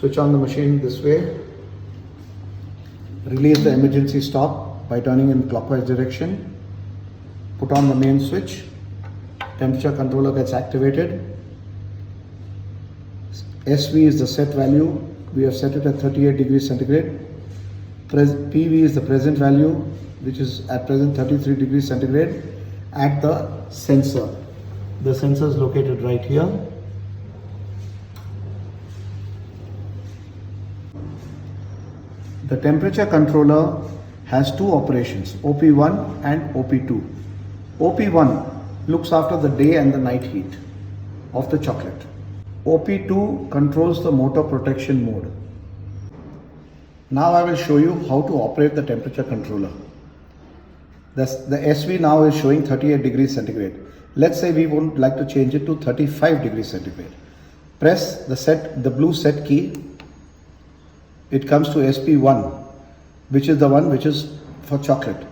Switch on the machine this way. Release the emergency stop by turning in clockwise direction. Put on the main switch. Temperature controller gets activated. SV is the set value. We have set it at 38 degrees centigrade. PV is the present value, which is at present 33 degrees centigrade at the sensor. The sensor is located right here. The temperature controller has two operations, OP1 and OP2. OP1 looks after the day and the night heat of the chocolate. OP2 controls the motor protection mode. Now I will show you how to operate the temperature controller. The SV now is showing 38 degrees centigrade. Let's say we would like to change it to 35 degrees centigrade. Press the blue set key. It comes to SP1, which is the one which is for chocolate.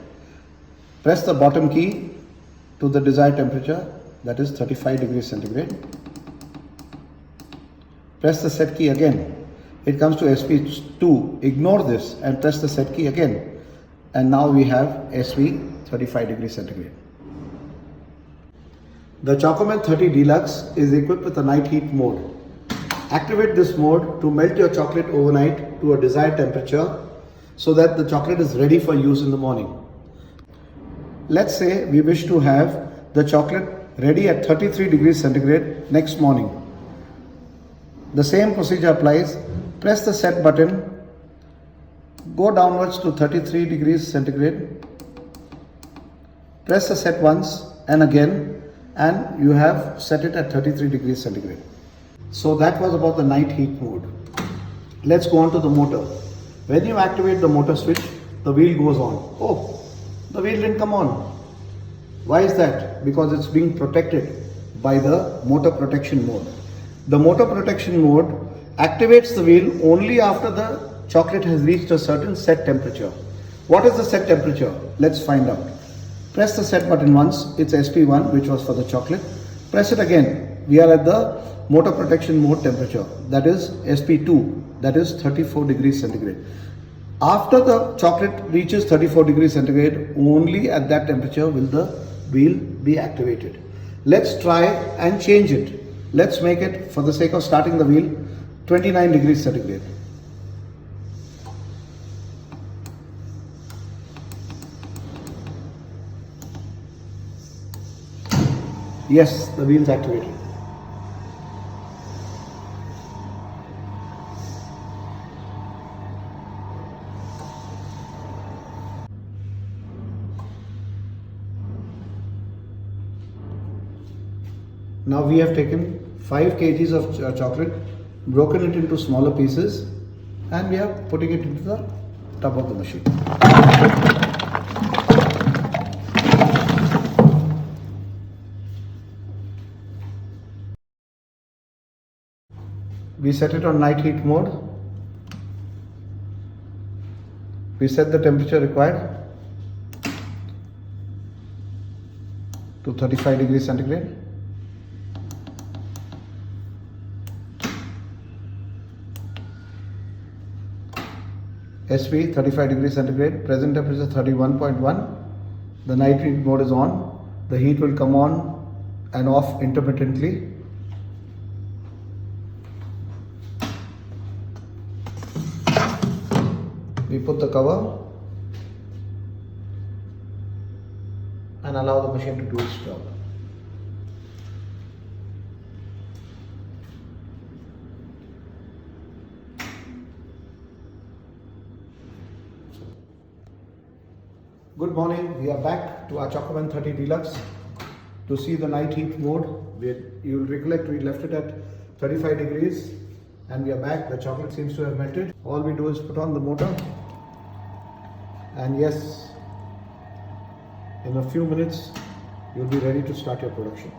Press the bottom key to the desired temperature, that is 35 degrees centigrade. Press the set key again. It comes to SP2. Ignore this and press the set key again. And now we have SV 35 degrees centigrade. The Chocoment 30 Deluxe is equipped with a night heat mode. Activate this mode to melt your chocolate overnight to a desired temperature so that the chocolate is ready for use in the morning. Let's say we wish to have the chocolate ready at 33 degrees centigrade next morning. The same procedure applies. Press the set button, go downwards to 33 degrees centigrade, press the set once and again, and you have set it at 33 degrees centigrade. So that was about the night heat mode. Let's go on to the motor. When you activate the motor switch, the wheel goes on. Oh, the wheel didn't come on. Why is that? Because it's being protected by the motor protection mode. The motor protection mode activates the wheel only after the chocolate has reached a certain set temperature. What is the set temperature? Let's find out. Press the set button once, it's SP1, which was for the chocolate. Press it again. We are at the motor protection mode temperature, that is SP2, that is 34 degrees centigrade. After the chocolate reaches 34 degrees centigrade, only at that temperature will the wheel be activated. Let's try and change it. Let's make it, for the sake of starting the wheel, 29 degrees centigrade. Yes, the wheel is activated. Now we have taken 5 kgs of chocolate, broken it into smaller pieces, and we are putting it into the top of the machine. We set it on night heat mode. We set the temperature required to 35 degrees centigrade. SV 35 degrees centigrade, present temperature 31.1. The night heat mode is on. The heat will come on and off intermittently. We put the cover and allow the machine to do its job. Good morning, we are back to our Chocoment 30 Deluxe to see the night heat mode. You will recollect we left it at 35 degrees and we are back. The chocolate seems to have melted. All we do is put on the motor and yes, in a few minutes you'll be ready to start your production.